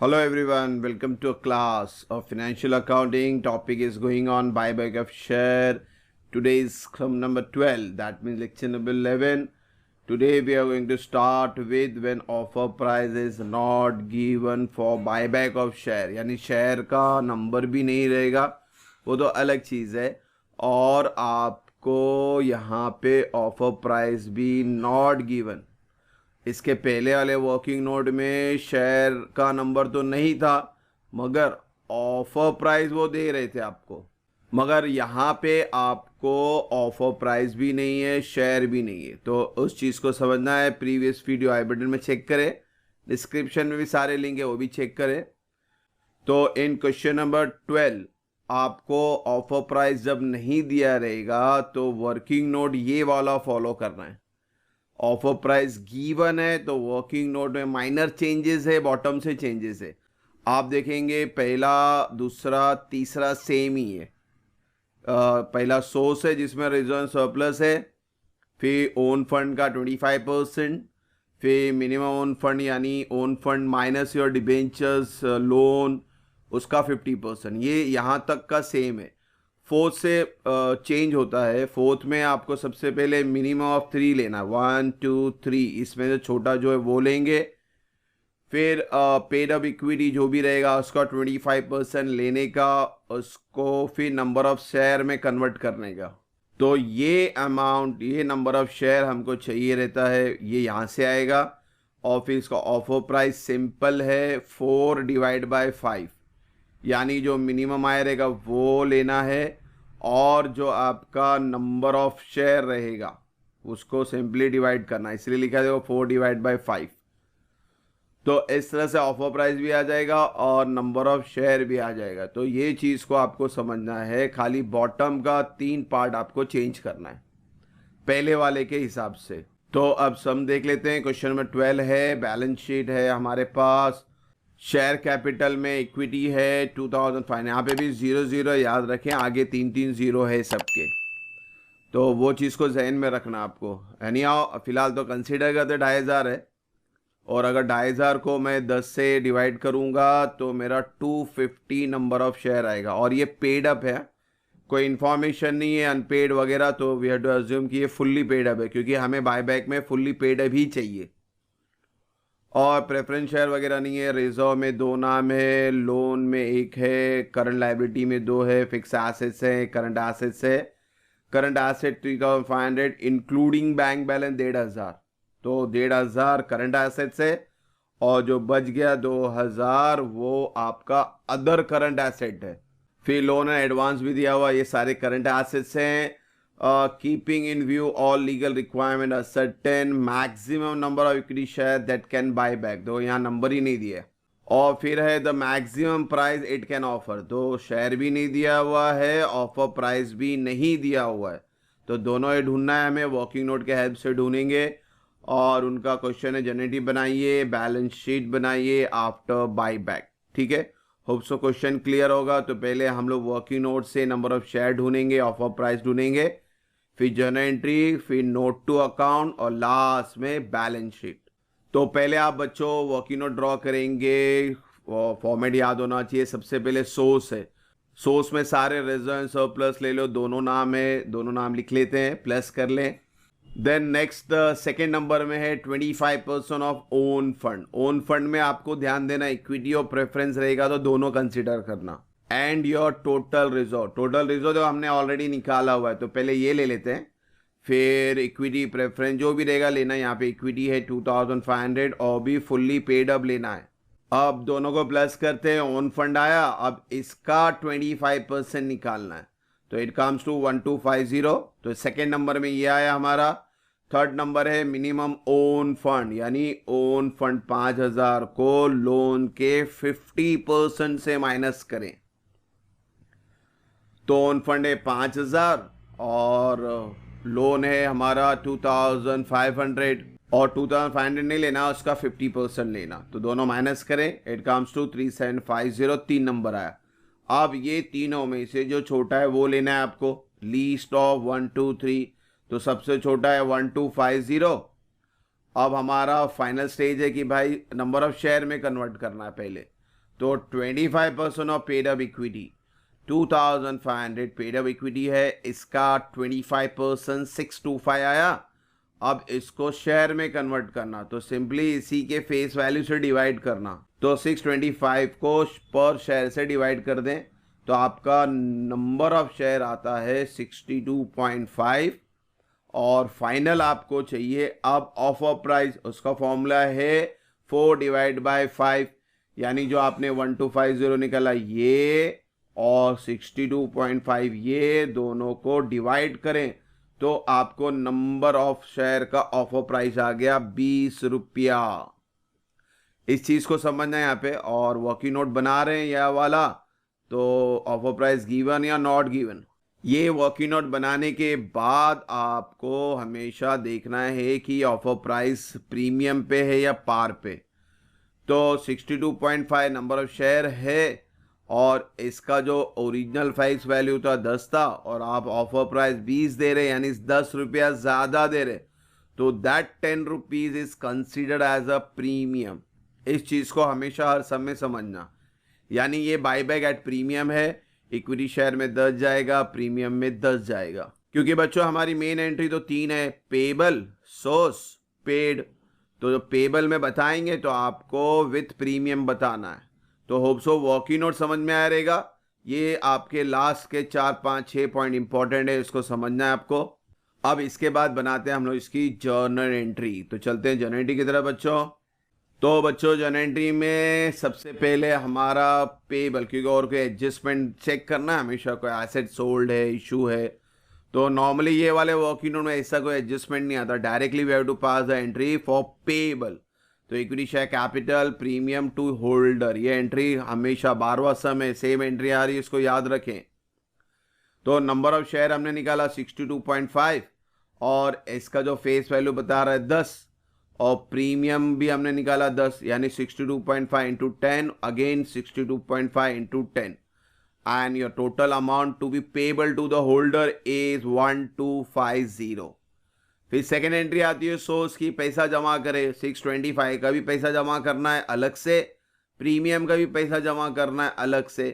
Hello everyone, welcome to a class of financial accounting. Topic is going on buyback of share. Today is sum number 12, that means lecture number 11. Today we are going to start with when offer price is not given for buyback of share, यानी share का number भी नहीं रहेगा, वो तो अलग चीज़ है, और आपको यहाँ पे ऑफर प्राइस भी नॉट गिवन। इसके पहले वाले वर्किंग नोट में शेयर का नंबर तो नहीं था, मगर ऑफर प्राइस वो दे रहे थे आपको, मगर यहाँ पे आपको ऑफर प्राइस भी नहीं है, शेयर भी नहीं है। तो उस चीज़ को समझना है। प्रीवियस वीडियो आई बटन में चेक करें, डिस्क्रिप्शन में भी सारे लिंक है, वो भी चेक करें। तो इन क्वेश्चन नंबर 12 आपको ऑफर प्राइस जब नहीं दिया रहेगा तो वर्किंग नोट ये वाला फॉलो करना है। ऑफर प्राइस गिवन है तो वर्किंग नोट में माइनर चेंजेस है, बॉटम से चेंजेस है। आप देखेंगे पहला, दूसरा, तीसरा सेम ही है। पहला सोर्स है जिसमें रिजर्व सरप्लस है, फिर ओन फंड का 25%, फिर मिनिमम ओन फंड यानी own fund minus your debentures loan उसका 50%, ये यहाँ तक का सेम है। फोर्थ से चेंज होता है। फोर्थ में आपको सबसे पहले मिनिमम ऑफ 3 लेना, 1 2 3, इसमें से छोटा जो है वो लेंगे। फिर पेड अप इक्विटी जो भी रहेगा उसका 25% लेने का, उसको फिर नंबर ऑफ शेयर में कन्वर्ट करने का। तो ये अमाउंट, ये नंबर ऑफ शेयर हमको चाहिए रहता है, ये यहाँ से आएगा। और फिर इसका ऑफर प्राइस सिंपल है 4 डिवाइड बाय 5, यानी जो मिनिमम आया रहेगा वो लेना है, और जो आपका नंबर ऑफ शेयर रहेगा उसको सिंपली डिवाइड करना है, इसलिए लिखा है 4 डिवाइड बाय 5। तो इस तरह से ऑफर प्राइस भी आ जाएगा और नंबर ऑफ शेयर भी आ जाएगा। तो ये चीज़ को आपको समझना है, खाली बॉटम का 3 पार्ट आपको चेंज करना है पहले वाले के हिसाब से। तो अब सम देख लेते हैं। क्वेश्चन नंबर 12 है, बैलेंस शीट है हमारे पास, शेयर कैपिटल में इक्विटी है 2005, यहाँ पे भी 0 याद रखें, आगे 3 0 है सबके, तो वो चीज़ को जहन में रखना आपको। यानी आओ फिलहाल तो कंसीडर करते 2500 है, और अगर 2500 को मैं 10 से डिवाइड करूँगा तो मेरा 250 नंबर ऑफ शेयर आएगा। और ये पेड अप है, कोई इन्फॉर्मेशन नहीं है अनपेड वगैरह, तो वी हैव टू अज्यूम कि ये फुल्ली पेड अप है, क्योंकि हमें बायबैक में फुल्ली पेड अप ही चाहिए। और प्रेफरेंस शेयर वगैरह नहीं है। रिजर्व में 2 नाम है, लोन में 1 है, करंट लाइबिलिटी में 2 है, फिक्स एसेट्स है, करंट एसेट्स है। Current asset 3500 including bank balance 1500, तो 1500 करंट एसेट्स है, और जो बच गया 2000 वो आपका अदर करंट एसेट है। फिर लोन एंड एडवांस भी दिया हुआ, ये सारे करंट एसेट्स हैं। keeping in view all legal requirement, a certain maximum number of equity share that can buy back, तो यहाँ नंबर ही नहीं दिया। और फिर है the maximum price it can offer, तो शेयर भी नहीं दिया हुआ है, ऑफर प्राइस भी नहीं दिया हुआ है, तो दोनों ही ढूंढना है हमें, वर्किंग नोट के हेल्प से ढूंढेंगे। और उनका क्वेश्चन है जनरेटिव बनाइए, बैलेंस शीट बनाइए आफ्टर बाई बैक। ठीक है, होप सो क्वेश्चन क्लियर होगा। तो पहले हम लोग वर्किंग नोट से नंबर ऑफ शेयर ढूंढेंगे, ऑफर प्राइस ढूंढेंगे, फिर जर्नल एंट्री, फिर नोट टू अकाउंट, और लास्ट में बैलेंस शीट। तो पहले आप बच्चों वर्किंग नोट ड्रॉ करेंगे, फॉर्मेट याद होना चाहिए। सबसे पहले सोर्स है, सोर्स में सारे रिजर्व सरप्लस ले लो, दोनों नाम है, दोनों नाम लिख लेते हैं, प्लस कर लें। देन नेक्स्ट सेकेंड नंबर में है 25% of own fund. Own fund में आपको ध्यान देना, इक्विटी और प्रेफरेंस रहेगा तो दोनों कंसिडर करना। And your total reserve, total reserve जो हमने ऑलरेडी निकाला हुआ है, तो पहले ये ले लेते हैं, फिर इक्विटी प्रेफरेंस जो भी रहेगा लेना। यहाँ पे इक्विटी है 2500 और भी फुल्ली पेड अप लेना है। अब दोनों को प्लस करते हैं, ओन फंड आया, अब इसका 25% निकालना है, तो इट कम्स टू 1250। तो सेकेंड नंबर में ये आया हमारा। थर्ड नंबर है मिनिमम ओन फंड, यानी ओन फंड 5000 को लोन के 50% से माइनस करें, तो ओन फंड है 5000 और लोन है हमारा 2500, और 2500 नहीं लेना, उसका 50% लेना, तो दोनों माइनस करें, इट कम्स टू 3750। 3 नंबर आया। अब ये तीनों में से जो छोटा है वो लेना है आपको, लीस्ट ऑफ 1 2 3, तो सबसे छोटा है 1250। अब हमारा फाइनल स्टेज है कि भाई नंबर ऑफ शेयर में कन्वर्ट करना है पहले, तो 25% of paid up equity 2500 paid up equity है, इसका 25% 625 आया। अब इसको शेयर में कन्वर्ट करना, तो सिंपली इसी के फेस वैल्यू से डिवाइड करना, तो 625 को पर शेयर से डिवाइड कर दें तो आपका नंबर ऑफ शेयर आता है 62.5 और फाइनल आपको चाहिए अब ऑफर प्राइस, उसका फॉर्मूला है 4 डिवाइड बाय 5, यानी जो आपने 1250 निकाला ये और 62.5 ये दोनों को डिवाइड करें तो आपको नंबर ऑफ शेयर का ऑफर प्राइस आ गया 20 रुपया। इस चीज को समझना है यहाँ पे। और वर्किंग नोट बना रहे हैं यह वाला, तो ऑफर प्राइस गिवन या नॉट गिवन, ये वर्किंग नोट बनाने के बाद आपको हमेशा देखना है कि ऑफर प्राइस प्रीमियम पे है या पार पे। तो 62.5 नंबर ऑफ शेयर है और इसका जो ओरिजिनल फेस वैल्यू था 10 था और आप ऑफर प्राइस 20 दे रहे यानी 10 रुपया ज़्यादा दे रहे, तो that 10 rupees is considered as a premium. इस चीज़ को हमेशा हर समय समझना, यानी ये बाईबैक एट प्रीमियम है, इक्विटी शेयर में 10 जाएगा, प्रीमियम में 10 जाएगा। क्योंकि बच्चों हमारी मेन एंट्री तो 3 है, पेबल, सोर्स, पेड। तो जो पेबल में बताएंगे तो आपको विथ प्रीमियम बताना है। तो होप सो वर्किंग नोट समझ में आ रहेगा। ये आपके लास्ट के 4, 5, 6 पॉइंट इंपॉर्टेंट है, इसको समझना है आपको। अब इसके बाद बनाते हैं हम लोग इसकी जर्नल एंट्री। तो चलते हैं जर्नल एंट्री की तरफ बच्चों। तो बच्चों जर्नल एंट्री में सबसे पहले हमारा पेबल, क्योंकि और कोई एडजस्टमेंट चेक करना है हमेशा, कोई एसेट सोल्ड है, इशू है, तो नॉर्मली ये वाले वर्किंग नोट में ऐसा कोई एडजस्टमेंट नहीं आता, directly we have to pass the entry for payable. तो equity share capital premium to holder, ये एंट्री हमेशा 12वां समय सेम एंट्री आ रही है, इसको याद रखें। तो नंबर ऑफ शेयर हमने निकाला 62.5 और इसका जो फेस वैल्यू बता रहा है 10 और प्रीमियम भी हमने निकाला 10, यानी 62.5 into 10 again 62.5 into 10 and your total amount to be payable to the holder is 1250। फिर सेकेंड एंट्री आती है सोर्स की, पैसा जमा करे, 625 का भी पैसा जमा करना है अलग से, प्रीमियम का भी पैसा जमा करना है अलग से।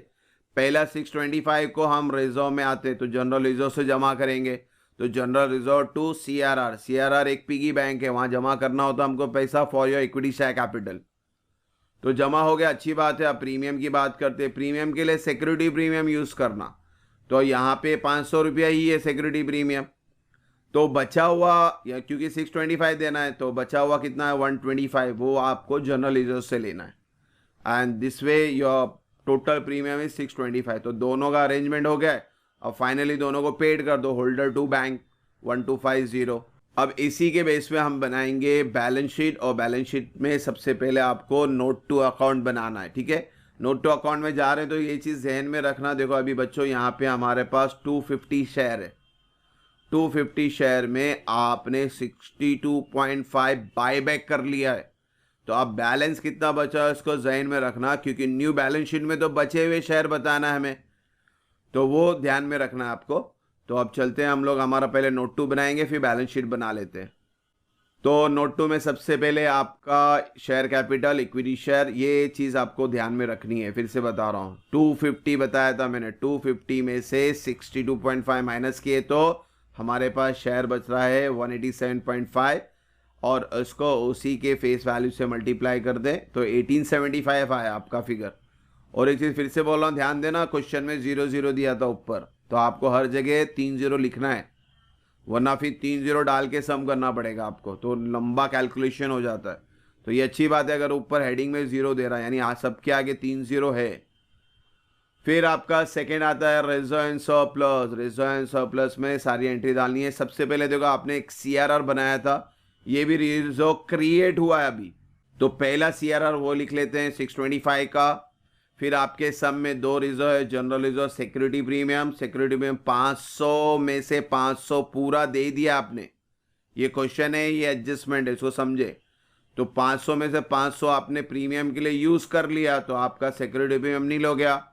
पहला 625 को हम रिजर्व में आते तो जनरल रिजर्व से जमा करेंगे, तो general reserve to CRR, CRR एक पिगी बैंक है, वहां जमा करना होता हमको पैसा for your equity share capital. तो जमा हो गया, अच्छी बात है। अब प्रीमियम की बात करते हैं, प्रीमियम के लिए सिक्योरिटी प्रीमियम यूज करना, तो यहाँ पे 500 रुपया ही है सिक्योरिटी प्रीमियम। तो बचा हुआ या क्योंकि 625 देना है तो बचा हुआ कितना है 125, वो आपको जनरल रिजर्व से लेना है and this way your total premium is 625। तो दोनों का अरेंजमेंट हो गया। अब फाइनली दोनों को पेड कर दो, होल्डर टू बैंक 1250। अब इसी के बेस पे हम बनाएंगे बैलेंस शीट और बैलेंस शीट में सबसे पहले आपको नोट टू अकाउंट बनाना है, ठीक है। नोट टू अकाउंट में जा रहे हैं तो ये चीज़ जहन में रखना। देखो अभी बच्चों यहाँ पे हमारे पास 250 शेयर है, 250 शेयर में आपने 62.5 बाईबैक कर लिया है, तो अब बैलेंस कितना बचा है इसको जहन में रखना, क्योंकि न्यू बैलेंस शीट में तो बचे हुए शेयर बताना है हमें, तो वो ध्यान में रखना है आपको। तो अब चलते हैं हम लोग, हमारा पहले नोट टू बनाएंगे फिर बैलेंस शीट बना लेते हैं। तो नोट टू में सबसे पहले आपका शेयर कैपिटल, इक्विटी शेयर, ये चीज़ आपको ध्यान में रखनी है। फिर से बता रहा हूँ, 250 बताया था मैंने, 250 में से 62.5 माइनस किए तो हमारे पास शेयर बच रहा है 187.5 और उसको उसी के फेस वैल्यू से मल्टीप्लाई कर दें तो 1875 आया आपका फिगर। और एक चीज़ फिर से बोल रहा हूँ, ध्यान देना, क्वेश्चन में 00 दिया था ऊपर, तो आपको हर जगह 30 लिखना है, वरना फिर 30 डाल के सम करना पड़ेगा आपको, तो लंबा कैलकुलेशन हो जाता है। तो ये अच्छी बात है अगर ऊपर हेडिंग में 0 दे रहा है, यानी सबके आगे 30 है। फिर आपका सेकेंड आता है reserve and surplus. Reserve and surplus में सारी एंट्री डालनी है। सबसे पहले देखो आपने एक सीआरआर बनाया था, ये भी रिजर्व क्रिएट हुआ है अभी, तो पहला सीआरआर वो लिख लेते हैं 625 का। फिर आपके सम में 2 रिजर्व है, general reserve, security premium. Security premium 500 में से 500 पूरा दे दिया आपने, ये क्वेश्चन है, ये एडजस्टमेंट है, इसको समझे। तो 500 में से 500 आपने प्रीमियम के लिए यूज कर लिया, तो आपका सिक्योरिटी प्रीमियम नील हो गया।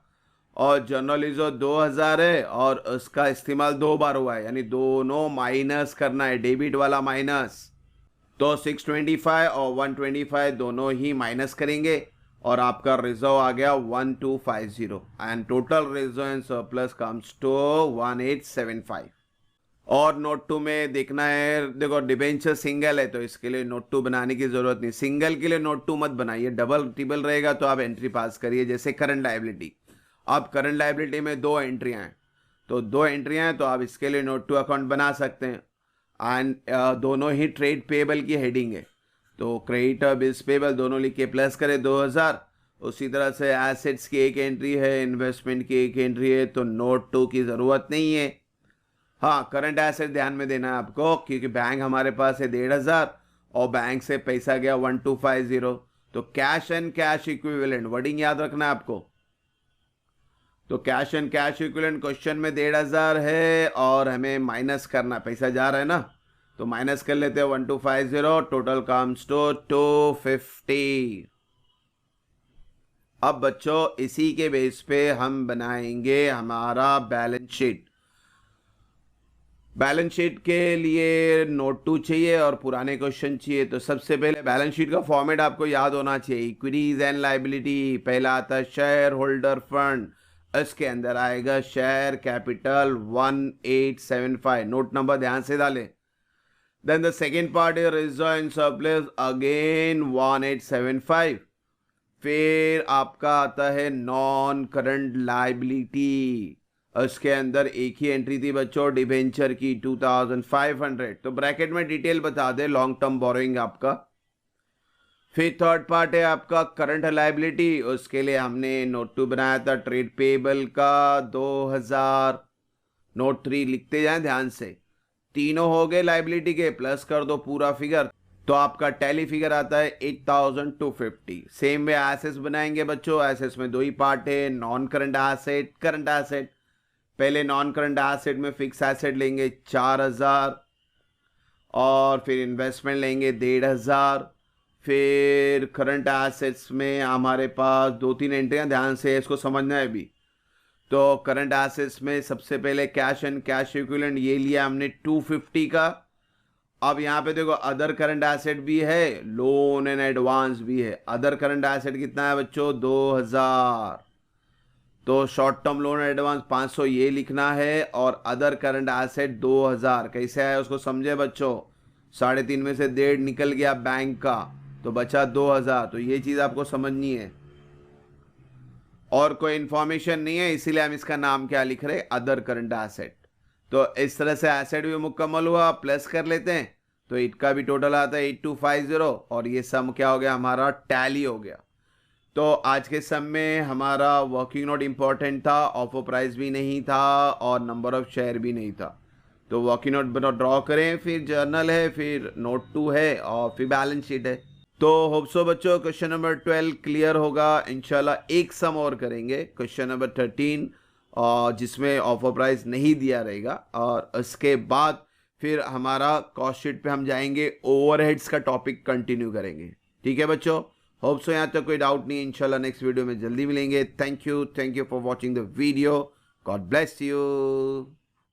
और जनरल रिजर्व 2000 है और उसका इस्तेमाल 2 बार हुआ है, यानी दोनों माइनस करना है, डेबिट वाला माइनस। तो 625 और 125 दोनों ही माइनस करेंगे और आपका रिजर्व आ गया 1250 and total reserve and surplus comes to 1875। और नोट 2 में देखना है, देखो डिबेंचर सिंगल है तो इसके लिए नोट 2 बनाने की जरूरत नहीं, सिंगल के लिए नोट 2 मत बनाइए, डबल ट्रिपल रहेगा तो आप एंट्री पास करिए। जैसे करंट लायबिलिटी, आप करंट लायबिलिटी में 2 एंट्रियां हैं, तो 2 एंट्रियां हैं तो आप इसके लिए नोट 2 अकाउंट बना सकते हैं। एंड दोनों ही ट्रेड पेबल की हेडिंग है, तो क्रेडिटर बिल्स पेबल दोनों लिख के प्लस करें 2000। उसी तरह से एसेट्स की एक एंट्री है, इन्वेस्टमेंट की एक एंट्री है, तो नोट 2 की ज़रूरत नहीं है। हाँ, करंट एसेट ध्यान में देना है आपको, क्योंकि बैंक हमारे पास है 1500 और बैंक से पैसा गया 1250, तो cash and cash equivalent wording याद रखना है आपको। तो cash and cash equivalent question में 1500 है और हमें माइनस करना, पैसा जा रहा है ना, तो माइनस कर लेते हैं 1250, टोटल कम्स टू 250। अब बच्चों इसी के बेस पे हम बनाएंगे हमारा बैलेंस शीट। बैलेंस शीट के लिए नोट 2 चाहिए और पुराने क्वेश्चन चाहिए। तो सबसे पहले बैलेंस शीट का फॉर्मेट आपको याद होना चाहिए। इक्विटीज एंड लायबिलिटी, पहला आता है शेयर होल्डर फंड, इसके अंदर आएगा शेयर कैपिटल 1875, नोट नंबर ध्यान से डालें। Then the second part is reserve and surplus, again 1875। फिर आपका आता है नॉन करंट लायबिलिटी, उसके अंदर एक ही एंट्री थी बच्चों डिबेंचर की 2500, तो ब्रैकेट में डिटेल बता दे लॉन्ग टर्म बोरोइंग आपका। फिर थर्ड पार्ट है आपका करंट लायबिलिटी, उसके लिए हमने नोट 2 बनाया था ट्रेड पेबल का 2000। नोट 3 लिखते जाएं ध्यान से, तीनों हो गए लायबिलिटी के, प्लस कर दो पूरा फिगर, तो आपका टैली फिगर आता है 8250। सेम वे एसेट्स बनाएंगे बच्चों, एसेट्स में 2 ही पार्ट है, non current asset, current asset. पहले नॉन करंट एसेट में फिक्स एसेट लेंगे 4000 और फिर इन्वेस्टमेंट लेंगे 1500। फिर करंट एसेट्स में हमारे पास 2-3 एंट्रियां, ध्यान से इसको समझना है अभी। तो करंट एसेट्स में सबसे पहले कैश एंड कैश इक्विवेलेंट ये लिया हमने 250 का। अब यहाँ पे देखो अदर करंट एसेट भी है, लोन एंड एडवांस भी है। अदर करंट एसेट कितना है बच्चों 2000, तो शॉर्ट टर्म लोन एडवांस 500 ये लिखना है और अदर करंट एसेट 2000। कैसे आया उसको समझे बच्चों, 3.5 में से 1.5 निकल गया बैंक का, तो बचा 2000, तो ये चीज़ आपको समझनी है। और कोई इंफॉर्मेशन नहीं है इसीलिए हम इसका नाम क्या लिख रहे, अदर करंट एसेट। तो इस तरह से एसेट भी मुकम्मल हुआ, प्लस कर लेते हैं तो इनका भी टोटल आता है 8250 और ये सम क्या हो गया हमारा टैली हो गया। तो आज के सम में हमारा वर्किंग नोट इंपॉर्टेंट था, ऑफर प्राइस भी नहीं था और नंबर ऑफ शेयर भी नहीं था। तो वर्किंग नोट ड्रॉ करें, फिर जर्नल है, फिर नोट 2 है और फिर बैलेंस शीट है। तो होप सो बच्चों क्वेश्चन नंबर 12 क्लियर होगा। इंशाल्लाह एक सम और करेंगे, क्वेश्चन नंबर 13, और जिसमें ऑफर प्राइस नहीं दिया रहेगा, और उसके बाद फिर हमारा कॉस्ट शीट पे हम जाएंगे, ओवरहेड्स का टॉपिक कंटिन्यू करेंगे। ठीक है बच्चों, होप सो यहाँ तक कोई डाउट नहीं है। इंशाल्लाह नेक्स्ट वीडियो में जल्दी मिलेंगे। Thank you for watching the video. God bless you.